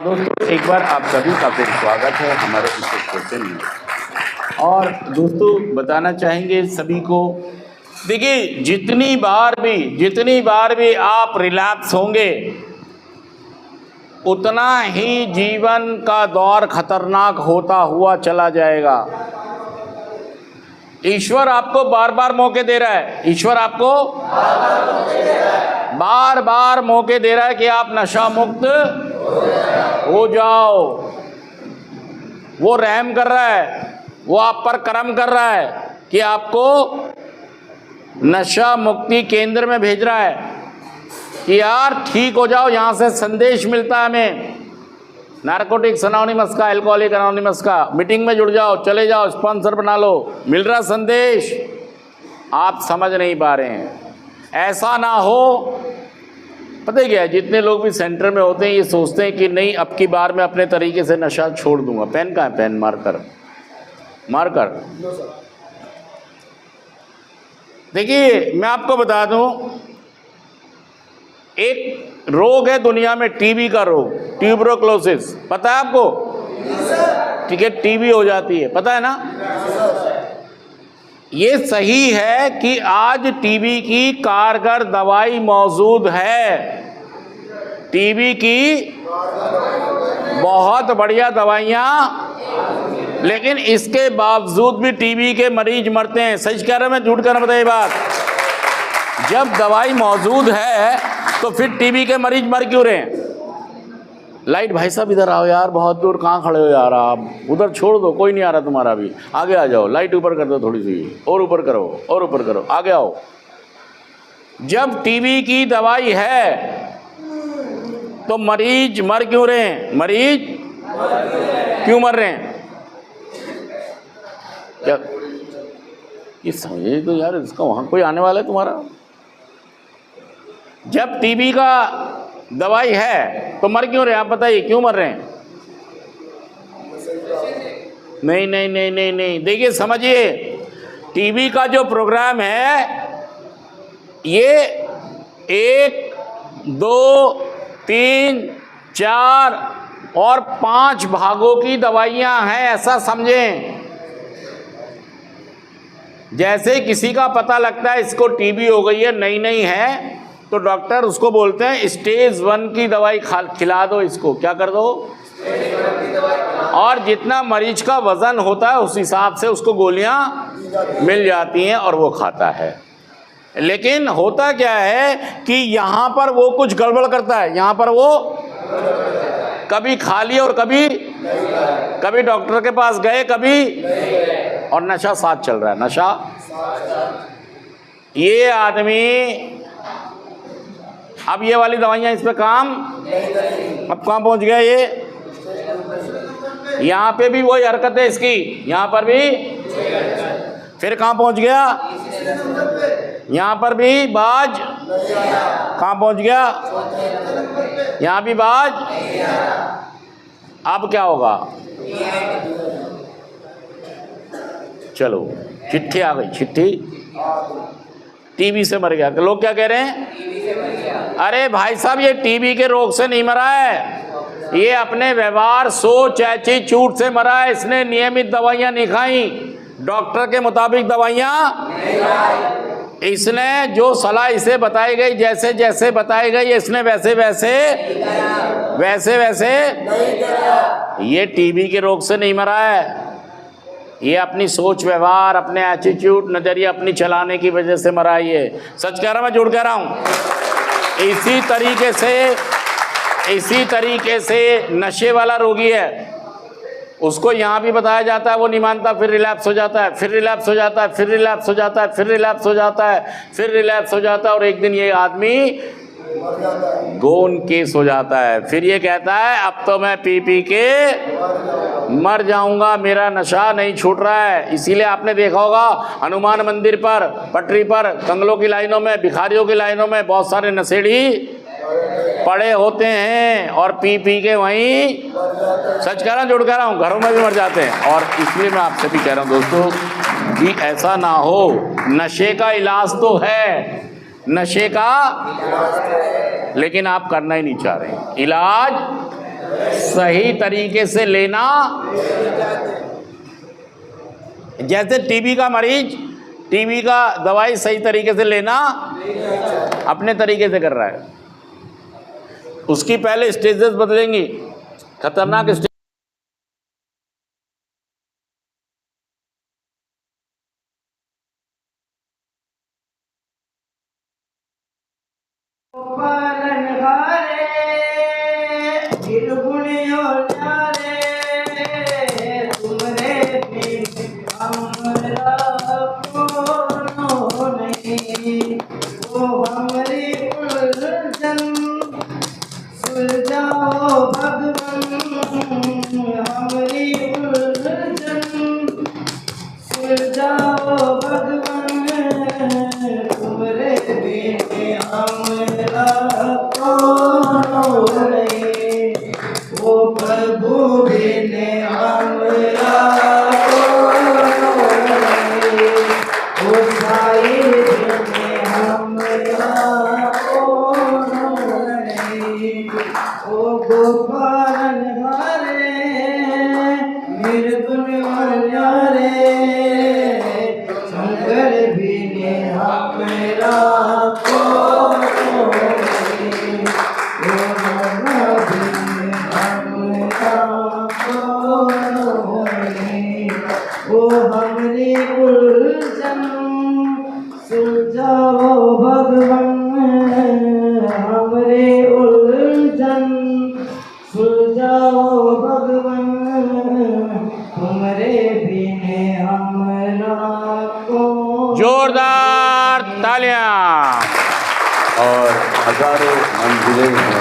दोस्तों एक बार आप सभी का फिर स्वागत है हमारे इस सेशन में। और दोस्तों बताना चाहेंगे सभी को, देखिए जितनी बार भी आप रिलैक्स होंगे उतना ही जीवन का दौर खतरनाक होता हुआ चला जाएगा। ईश्वर आपको बार बार मौके दे रहा है, ईश्वर आपको बार बार मौके दे रहा है कि आप नशा मुक्त हो जाओ। वो रहम कर रहा है, वो आप पर करम कर रहा है कि आपको नशा मुक्ति केंद्र में भेज रहा है कि यार ठीक हो जाओ। यहाँ से संदेश मिलता है हमें, नारकोटिक्स अनोनिमस का, एल्कोहलिक अनोनिमस का, मीटिंग में जुड़ जाओ, चले जाओ, स्पॉन्सर बना लो, मिल रहा संदेश, आप समझ नहीं पा रहे हैं। ऐसा ना हो, पता है क्या है, जितने लोग भी सेंटर में होते हैं ये सोचते हैं कि नहीं अब की बार मैं अपने तरीके से नशा छोड़ दूंगा। पेन कहाँ है? Pen marker. देखिए मैं आपको बता दूं, एक रोग है दुनिया में टीबी का रोग, ट्यूबरकुलोसिस, पता है आपको? ठीक है, टीबी हो जाती है, पता है ना? ये सही है कि आज टीबी की कारगर दवाई मौजूद है, टीबी की बहुत बढ़िया दवाइयाँ, लेकिन इसके बावजूद भी टीबी के मरीज मरते हैं। सच कह रहा मैं, झूठ कह रहा बताइए बात? जब दवाई मौजूद है तो फिर टीबी के मरीज मर क्यों रहे हैं? लाइट भाई साहब इधर आओ यार, बहुत दूर कहाँ खड़े हो यार आप, उधर छोड़ दो, कोई नहीं आ रहा तुम्हारा भी, आगे आ जाओ, लाइट ऊपर कर दो थोड़ी सी, और ऊपर करो, और ऊपर करो, आगे आओ। जब टीबी की दवाई है तो मरीज मर क्यों रहे हैं? मरीज क्यों मर रहे हैं? क्या ये समझे तो यार, इसका वहाँ कोई आने वाला है तुम्हारा? जब टीबी का दवाई है तो मर क्यों रहे हैं? आप बताइए क्यों मर रहे हैं? नहीं नहीं नहीं नहीं नहीं, देखिए समझिए, टीबी का जो प्रोग्राम है ये 1, 2, 3, 4 और 5 भागों की दवाइयां हैं, ऐसा समझें। जैसे किसी का पता लगता है इसको टीबी हो गई है, नहीं है, तो डॉक्टर उसको बोलते हैं स्टेज 1 की दवाई खिला दो इसको, क्या कर दो? और जितना मरीज का वजन होता है उस हिसाब से उसको गोलियां मिल जाती हैं और वो खाता है। लेकिन होता क्या है कि यहाँ पर वो कुछ गड़बड़ करता है, यहाँ पर वो कभी खा लिया और कभी डॉक्टर के पास गए, कभी, और नशा साथ चल रहा है, नशा। ये आदमी अब ये वाली दवाइयाँ इस पे काम, अब कहाँ पहुँच गया ये? यहाँ पे भी वही हरकत है इसकी, यहाँ पर भी, फिर कहाँ पहुँच गया? यहाँ पर भी बाज, कहाँ पहुँच गया? यहाँ भी बाज। अब क्या होगा? चलो चिट्ठी आ गई, चिट्ठी, टीबी से मर गया। लोग क्या कह रहे हैं? अरे भाई साहब ये टीबी के रोग से नहीं मरा है, ये अपने व्यवहार, सोच, एटीट्यूड से मरा है। इसने नियमित दवाइयां नहीं खाई, डॉक्टर के मुताबिक दवाइयां, इसने जो सलाह इसे बताई गई, जैसे जैसे बताई गई, इसने वैसे वैसे ये टीबी के रोग से नहीं मरा है, ये अपनी सोच, व्यवहार, अपने एटीट्यूड, नजरिया अपनी चलाने की वजह से मरा। ये सच कह रहा, मैं झूठ कह रहा हूँ? इसी तरीके से नशे वाला रोगी है, उसको यहाँ भी बताया जाता है, वो नहीं मानता, फिर रिलैप्स हो जाता है, फिर रिलैप्स हो जाता है, फिर रिलैप्स हो जाता है, फिर रिलैप्स हो जाता है, फिर रिलैप्स हो जाता है, और एक दिन ये आदमी गोन केस हो जाता है। फिर ये कहता है अब तो मैं पी के मर जाऊंगा, मेरा नशा नहीं छूट रहा है। इसीलिए आपने देखा होगा हनुमान मंदिर पर, पटरी पर, कंगलों की लाइनों में, भिखारियों की लाइनों में बहुत सारे नशेड़ी पड़े होते हैं और पी के वहीं, सच कह रहा हूँ झूठ कह रहा हूँ, घरों में भी मर जाते हैं। और इसलिए मैं आपसे भी कह रहा हूँ दोस्तों कि ऐसा ना हो। नशे का इलाज तो है, नशे का, लेकिन आप करना ही नहीं चाह रहे। इलाज सही तरीके से लेना। जैसे टीबी का मरीज टीबी का दवाई सही तरीके से लेना अपने तरीके से कर रहा है, उसकी पहले स्टेजेस बदलेंगी, खतरनाक स्टेज। जोरदार तालियां। और हजारों मंजिलें